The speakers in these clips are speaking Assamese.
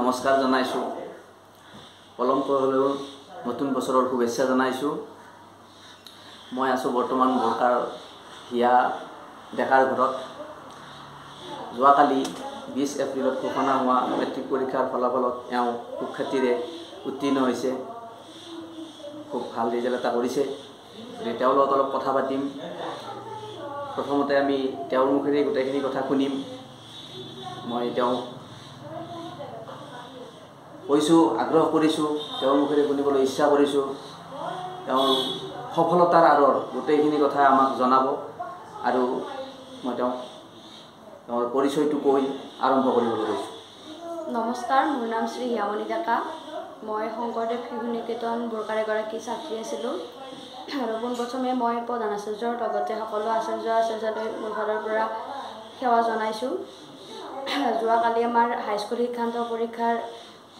নমস্কাৰ জনাইছোঁ। পলমকৈ হ'লেও নতুন বছৰৰ শুভেচ্ছা জনাইছোঁ। মই আছোঁ বৰ্তমান বৰকাৰ হিয়া ডেকাৰ ঘৰত। যোৱাকালি 20 এপ্ৰিলত ঘোষণা হোৱা মেট্ৰিক পৰীক্ষাৰ ফলাফলত এওঁ সুখ্যাতিৰে উত্তীৰ্ণ হৈছে। খুব ভাল ৰিজাল্ট এটা কৰিছে। তেওঁৰ লগত অলপ কথা পাতিম। প্ৰথমতে আমি তেওঁৰ মুখেৰে গোটেইখিনি কথা শুনিম। মই তেওঁক কৈছোঁ, আগ্ৰহ কৰিছোঁ, তেওঁৰ মুখেৰে শুনিবলৈ ইচ্ছা কৰিছোঁ। তেওঁৰ সফলতাৰ আঁৰৰ গোটেইখিনি কথা আমাক জনাব আৰু মই তেওঁৰ পৰিচয়টো কৈ আৰম্ভ কৰিবলৈ কৈছোঁ। নমস্কাৰ, মোৰ নাম শ্ৰী হিয়ামণি ডেকা। মই শংকৰদেৱ শিশু নিকেতন বৰকাৰ এগৰাকী ছাত্ৰী আছিলোঁ আৰু পোনপ্ৰথমে মই প্ৰধান আচাৰ্যৰ লগতে সকলো আচাৰ্যলৈ মোৰ ফালৰ পৰা সেৱা জনাইছোঁ। যোৱাকালি আমাৰ হাইস্কুল শিক্ষান্ত পৰীক্ষাৰ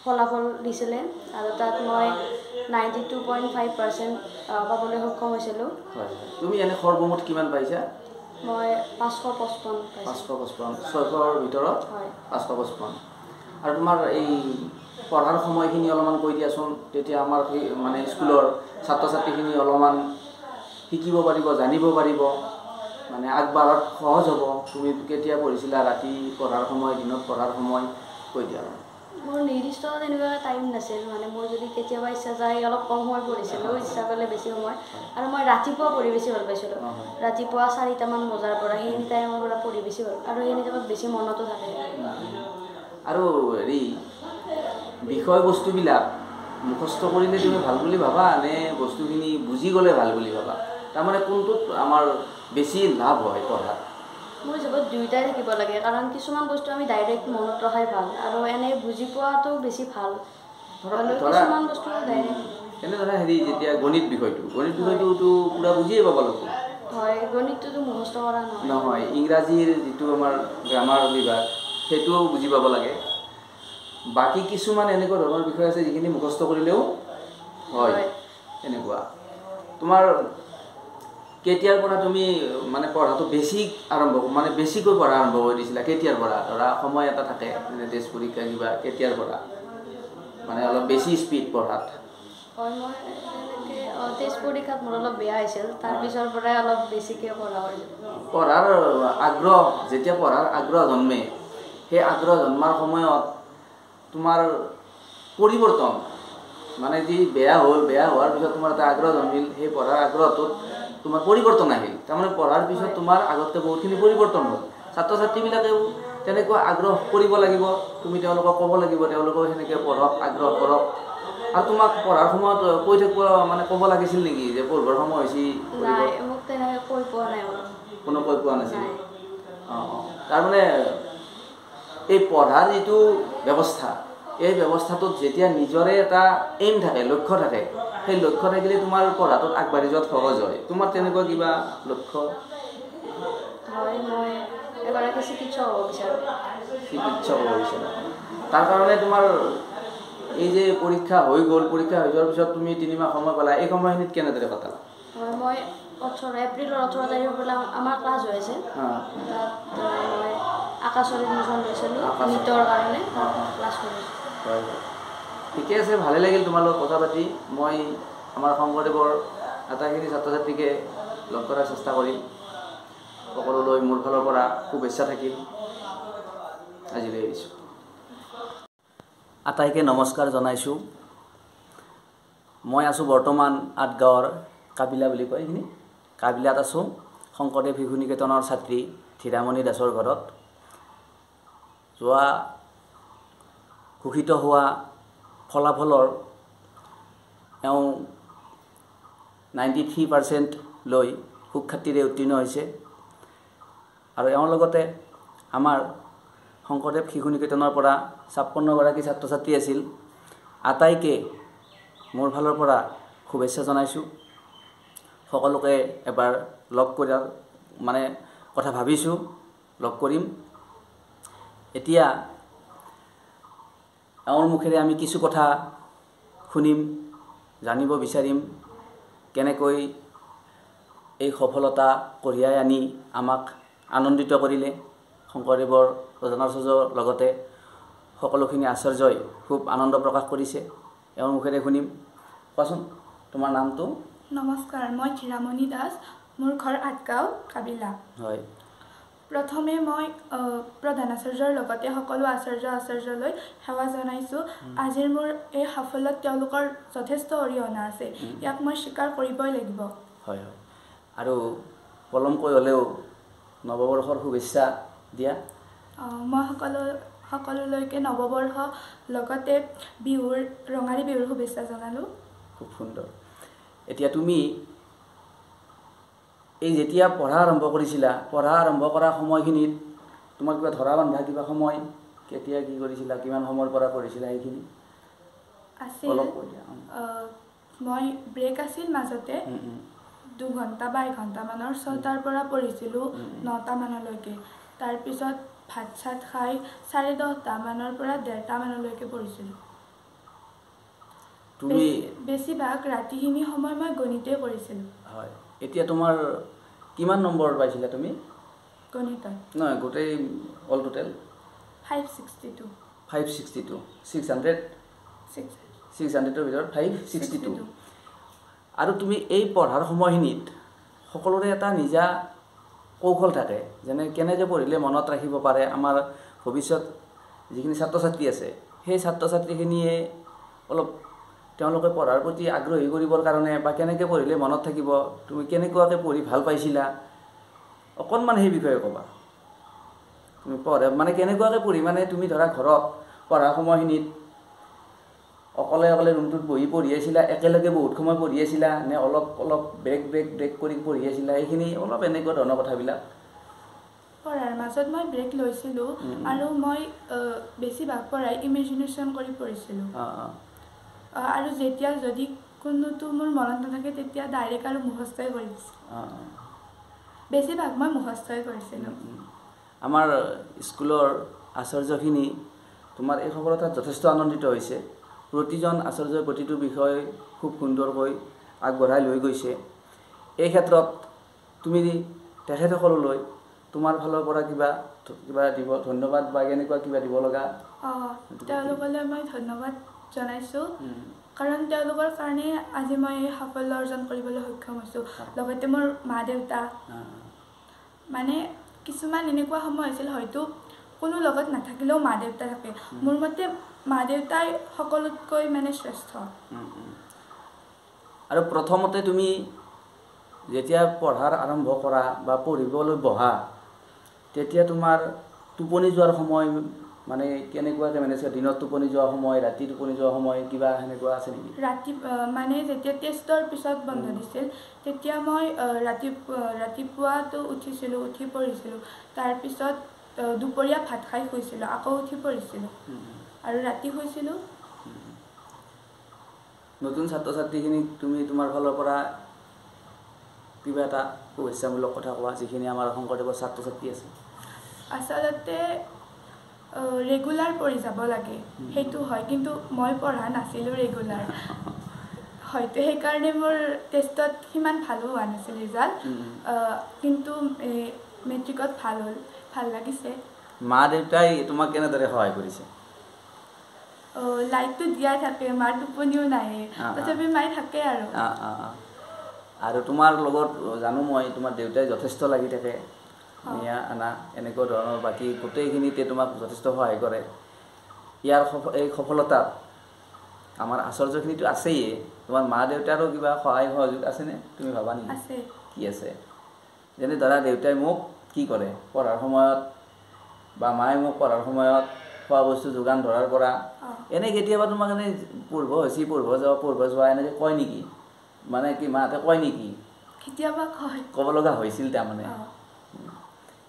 ফলাফল দিছিলে আৰু তাত মই 92.5% পাবলৈ সক্ষম হৈছিলোঁ। তুমি এনে সৰ্বমুঠ কিমান পাইছা? মই 555 পাইছোঁ। 555 ভিতৰত? হয়, 555। আৰু তোমাৰ এই পঢ়াৰ সময়খিনি অলপমান কৈ দিয়াচোন। তেতিয়া আমাৰ মানে স্কুলৰ ছাত্ৰ ছাত্ৰীখিনি অলপমান শিকিব পাৰিব, জানিব পাৰিব, মানে আগবাঢ়াত সহজ হ'ব। তুমি কেতিয়া পঢ়িছিলা? ৰাতি পঢ়াৰ সময়, দিনত পঢ়াৰ সময় কৈ দিয়া। মোৰ নিৰ্দিষ্ট তেনেকুৱা টাইম নাছিল। মানে মোৰ যদি কেতিয়াবা ইচ্ছা যায় অলপ কম সময় পঢ়িছিলোঁ, ইচ্ছা কৰিলে বেছি সময়। আৰু মই ৰাতিপুৱা পঢ়ি বেছি ভাল পাইছিলোঁ। ৰাতিপুৱা 4টামান বজাৰ পৰা সেইখিনি টাইমৰ পৰা পঢ়ি বেছি ভাল আৰু সেইখিনি টাইমত বেছি মনতো থাকে। আৰু হেৰি বিষয়বস্তুবিলাক মুখস্থ কৰিলে তুমি ভাল বুলি ভাবা নে বস্তুখিনি বুজি গ'লে ভাল বুলি ভাবা? তাৰমানে কোনটোত আমাৰ বেছি লাভ হয় পঢ়াত? মোৰ হিচাপত দুয়োটাই থাকিব লাগে, কাৰণ কিছুমান বস্তু আমি ডাইৰেক্ট মনত ৰখাই ভাল আৰু এনেই বুজি পোৱাটো বেছি ভাল। কিছুমান বস্তু ডাইৰেক্ট এনেধৰণে হেৰি যেতিয়া গণিত বিষয়টোতো পূৰা বুজিয়ে পাব লাগিব। হয়, গণিতটোতো মুখস্থ কৰা নহয়। ইংৰাজীৰ যিটো আমাৰ গ্ৰামাৰ বিভাগ সেইটোও বুজি পাব লাগে। বাকী কিছুমান এনেকুৱা ধৰণৰ বিষয় আছে যিখিনি মুখস্থ কৰিলেও হয়। এনেকুৱা তোমাৰ কেতিয়াৰ পৰা তুমি মানে পঢ়াটো বেছিকৈ পঢ়া আৰম্ভ কৰি দিছিলা? কেতিয়াৰ পৰা? ধৰা সময় এটা থাকে, মানে টেষ্ট পৰীক্ষা কিবা, কেতিয়াৰ পৰা মানে অলপ বেছি স্পীড পঢ়াত? হয়, মই টেষ্ট পৰীক্ষাত মোৰ অলপ বেয়া হৈছিল, তাৰপিছৰ পৰাই অলপ বেছিকৈ পঢ়া কৰিছিলোঁ। পঢ়াৰ আগ্ৰহ, যেতিয়া পঢ়াৰ আগ্ৰহ জন্মে, সেই আগ্ৰহ জন্মাৰ সময়ত তোমাৰ পৰিৱৰ্তন মানে যি বেয়া হ'ল, বেয়া হোৱাৰ পিছত তোমাৰ এটা আগ্ৰহ জন্মিল, সেই পঢ়াৰ আগ্ৰহটোত তোমাৰ পৰিৱৰ্তন আহিল। তাৰমানে পঢ়াৰ পিছত তোমাৰ আগতকৈ বহুতখিনি পৰিৱৰ্তন হ'ল। ছাত্ৰ ছাত্ৰীবিলাকেও তেনেকুৱা আগ্ৰহ কৰিব লাগিব। তুমি তেওঁলোকক ক'ব লাগিব, তেওঁলোকেও সেনেকৈ পঢ়ক, আগ্ৰহ কৰক। আৰু তোমাক পঢ়াৰ সময়ত কৈ থাকিব মানে ক'ব লাগিছিল নেকি যে পঢ়িবৰ সময় হৈছে? মোক তেনেকৈ কৈ পোৱা নাই। কোনো কৈ পোৱা নাছিল? তাৰমানে এই পঢ়াৰ যিটো ব্যৱস্থা, এই ব্যৱস্থাটোত যেতিয়া নিজৰে এটা এইম থাকে, লক্ষ্য থাকে, সেই লক্ষ্য থাকিলে তোমাৰ পঢ়াটোত আগবাঢ়ি যোৱাত সহজ হয়। তোমাৰ তেনেকুৱা কিবা লক্ষ্য? হয়, মই এগৰাকী চিকিৎসক হ'ব বিচাৰোঁ। চিকিৎসক হ'ব বিচাৰা? তাৰ কাৰণে তোমাৰ এই যে পৰীক্ষা হৈ গ'ল, পৰীক্ষা হৈ যোৱাৰ পিছত তুমি 3 মাহ সময় পালা, এই সময়খিনিত কেনেদৰে কটালা? হয়, মই এপ্ৰিলৰ 18 তাৰিখৰ পৰা আমাৰ ক্লাছ হৈ আছে। তাত মই আকাশৰ এডমিশ্যন লৈছিলোঁ নিটৰ কাৰণে, ক্লাছ কৰিছোঁ। হয়, ঠিকে আছে, ভালে লাগিল তোমাৰ লগত কথা পাতি। মই আমাৰ শংকৰদেৱৰ আটাইখিনি ছাত্ৰ ছাত্ৰীকে লগ কৰাৰ চেষ্টা কৰিম। সকলোলৈ মোৰ ফালৰ পৰা শুভেচ্ছা থাকিল। আজিলৈ এৰিছোঁ। আটাইকে নমস্কাৰ জনাইছোঁ। মই আছোঁ বৰ্তমান আঠগাঁৱৰ কাবিলা বুলি কয়, এইখিনি কাবিলাত আছোঁ। শংকৰদেৱ শিশু নিকেতনৰ ছাত্ৰী ধীৰামণি দাসৰ ঘৰত। যোৱা ঘোষিত হোৱা ফলাফলৰ এওঁ 93% লৈ সুখ্যাতিৰে উত্তীৰ্ণ হৈছে। আৰু এওঁৰ লগতে আমাৰ শংকৰদেৱ শিশু নিকেতনৰ পৰা 56গৰাকী ছাত্ৰ ছাত্ৰী আছিল। আটাইকে মোৰ ফালৰ পৰা শুভেচ্ছা জনাইছোঁ। সকলোকে এবাৰ লগ কৰাৰ মানে কথা ভাবিছোঁ, লগ কৰিম। এতিয়া এওঁৰ মুখেৰে আমি কিছু কথা শুনিম, জানিব বিচাৰিম, কেনেকৈ এই সফলতা কঢ়িয়াই আনি আমাক আনন্দিত কৰিলে। শংকৰদেৱৰ প্ৰধানাচাৰ্যৰ লগতে সকলোখিনি আচাৰ্যই খুব আনন্দ প্ৰকাশ কৰিছে এওঁৰ মুখেৰে শুনিম কোৱাচোন তোমাৰ নামটো নমস্কাৰ মই চিৰামণি দাস মোৰ ঘৰ আটগাঁও কাবিলা হয় প্ৰথমে মই প্ৰধান আচাৰ্যৰ লগতে সকলো আচাৰ্যলৈ সেৱা জনাইছোঁ আজিৰ মোৰ এই সাফল্যত তেওঁলোকৰ যথেষ্ট অৰিহণা আছে ইয়াক মই স্বীকাৰ কৰিবই লাগিব হয় হয় আৰু পলমকৈ হ'লেও নৱবৰ্ষৰ শুভেচ্ছা দিয়া মই সকলোলৈকে নৱবৰ্ষ লগতে বিহুৰ ৰঙালী বিহুৰ শুভেচ্ছা জনালোঁ খুব সুন্দৰ এতিয়া তুমি এই যেতিয়া পঢ়া আৰম্ভ কৰিছিলা পঢ়া আৰম্ভ কৰা সময়খিনিত তোমাৰ কিবা ধৰা বন্ধা কিবা সময় কেতিয়া কি কৰিছিলা কিমান সময়ৰ পৰা কৰিছিলা সেইখিনি আছিল মই ব্ৰেক আছিল মাজতে 2 ঘণ্টা বা 1 ঘণ্টামানৰ 6টাৰ পৰা পঢ়িছিলোঁ 9টা মানলৈকে তাৰপিছত ভাত চাত খাই 10:30 মানৰ পৰা 1:30 মানলৈকে পঢ়িছিলোঁ তুমি বেছিভাগ ৰাতিখিনি সময় মই গণিতে কৰিছিলোঁ হয় এতিয়া তোমাৰ কিমান নম্বৰ পাইছিলা তুমি গণিতত নহয় গোটেই অল টোটেল 562 600ৰ ভিতৰত 562 আৰু তুমি এই পঢ়াৰ সময়খিনিত সকলোৰে এটা নিজা কৌশল থাকে যেনে কেনেকৈ পঢ়িলে মনত ৰাখিব পাৰে আমাৰ ভৱিষ্যত যিখিনি ছাত্ৰ ছাত্ৰী আছে সেই ছাত্ৰ ছাত্ৰীখিনিয়ে অলপ তেওঁলোকে পঢ়াৰ প্ৰতি আগ্ৰহী কৰিবৰ কাৰণে বা কেনেকৈ পঢ়িলে মনত থাকিব তুমি কেনেকুৱাকৈ পঢ়ি ভাল পাইছিলা অকণমান সেই বিষয়ে ক'বা তুমি পঢ়া মানে কেনেকুৱাকৈ পঢ়ি মানে তুমি ধৰা ঘৰত পঢ়া সময়খিনিত অকলে ৰুমটোত বহি পঢ়ি আছিলা একেলগে বহুত সময় পঢ়ি আছিলা নে অলপ ব্ৰেক কৰি পঢ়ি আছিলা এইখিনি অলপ এনেকুৱা ধৰণৰ কথাবিলাক পঢ়াৰ মাজত মই ব্ৰেক লৈছিলোঁ আৰু মই বেছিভাগ পঢ়াই ইমেজিনেশ্যন কৰি পঢ়িছিলোঁ আৰু যেতিয়া যদি কোনোটো মোৰ মনত নাথাকে তেতিয়া ডাইৰেক্ট আৰু মুখস্থই কৰি দিছিলোঁ বেছিভাগ মই মুখস্থই কৰিছিলোঁ আমাৰ স্কুলৰ আচাৰ্যখিনি তোমাৰ এই সফলতাত যথেষ্ট আনন্দিত হৈছে প্ৰতিজন আচাৰ্যই প্ৰতিটো বিষয় খুব সুন্দৰকৈ আগবঢ়াই লৈ গৈছে এই ক্ষেত্ৰত তুমি তেখেতসকললৈ তোমাৰ ফালৰ পৰা কিবা দিব ধন্যবাদ বা এনেকুৱা কিবা দিব লগা তেওঁলোকলৈ মই ধন্যবাদ জনাইছোঁ কাৰণ তেওঁলোকৰ কাৰণে আজি মই সাফল্য অৰ্জন কৰিবলৈ সক্ষম হৈছোঁ লগতে মোৰ মা দেউতা মানে কিছুমান এনেকুৱা সময় আছিল হয়তো কোনো লগত নাথাকিলেও মা দেউতা থাকে মোৰ মতে মা দেউতাই সকলোতকৈ মানে শ্ৰেষ্ঠ আৰু প্ৰথমতে তুমি যেতিয়া পঢ়াৰ আৰম্ভ কৰা বা পঢ়িবলৈ বহা তেতিয়া তোমাৰ টোপনি যোৱাৰ সময় মানে কেনেকুৱাকৈ মেনেজ দিনত টোপনি যোৱা সময় ৰাতি টোপনি যোৱা সময় কিবা সেনেকুৱা আছে নেকি ৰাতি মানে যেতিয়া টেষ্টৰ পিছত বন্ধ দিছিল তেতিয়া মই ৰাতিপুৱাটো উঠিছিলোঁ উঠি পঢ়িছিলোঁ তাৰপিছত দুপৰীয়া ভাত খাই শুইছিলোঁ আকৌ উঠি পঢ়িছিলোঁ আৰু ৰাতি শুইছিলোঁ নতুন ছাত্ৰ ছাত্ৰীখিনিক তুমি তোমাৰ ফালৰ পৰা কিবা এটা শুভেচ্ছামূলক কথা কোৱা যিখিনি আমাৰ শংকৰদেৱৰ ছাত্ৰ ছাত্ৰী আছে আচলতে ৰেগুলাৰ পঢ়ি যাব লাগে সেইটো হয় কিন্তু মই পঢ়া নাছিলোঁ ৰেগুলাৰ হয়তো সেইকাৰণে মোৰ টেষ্টত সিমান ভালো হোৱা নাছিল ৰিজাল্ট কিন্তু মেট্ৰিকত ভাল লাগিছে মা দেউতাই তোমাক কেনেদৰে সহায় কৰিছে লাইটটো দিয়াই থাকে মাৰ টোপনিও নাহে তথাপি মাই থাকে আৰু তোমাৰ লগত জানো মই তোমাৰ দেউতাই যথেষ্ট লাগি থাকে নিয়া আনা এনেকুৱা ধৰণৰ বাকী গোটেইখিনিতে তোমাক যথেষ্ট সহায় কৰে ইয়াৰ এই সফলতাত আমাৰ আচাৰ্যখিনিতো আছেই তোমাৰ মা দেউতাৰো কিবা সহায় সহযোগ আছেনে তুমি ভাবা নেকি আছে কি আছে যেনে ধৰা দেউতাই মোক কি কৰে পঢ়াৰ সময়ত বা মায়ে মোক পঢ়াৰ সময়ত খোৱা বস্তু যোগান ধৰাৰ পৰা এনে কেতিয়াবা তোমাক এনে পঢ়িব যোৱা এনেকৈ কয় নেকি মানে কি মাহঁতে কয় নেকি কেতিয়াবা কয় ক'ব লগা হৈছিল তাৰমানে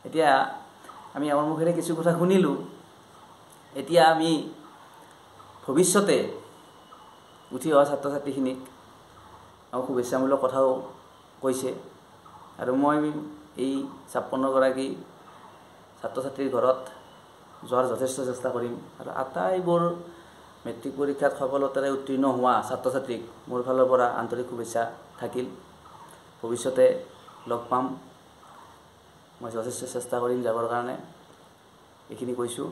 এতিয়া আমি আমাৰ মুখেৰে কিছু কথা শুনিলোঁ এতিয়া আমি ভৱিষ্যতে উঠি অহা ছাত্ৰ ছাত্ৰীখিনিক আৰু শুভেচ্ছামূলক কথাও কৈছে আৰু মই এই 56গৰাকী ছাত্ৰ ছাত্ৰীৰ ঘৰত যোৱাৰ যথেষ্ট চেষ্টা কৰিম আৰু আটাইবোৰ মেট্ৰিক পৰীক্ষাত সফলতাৰে উত্তীৰ্ণ হোৱা ছাত্ৰ ছাত্ৰীক মোৰ ফালৰ পৰা আন্তৰিক শুভেচ্ছা থাকিল ভৱিষ্যতে লগ পাম মই যথেষ্ট চেষ্টা কৰিম যাবৰ কাৰণে এইখিনি কৈছোঁ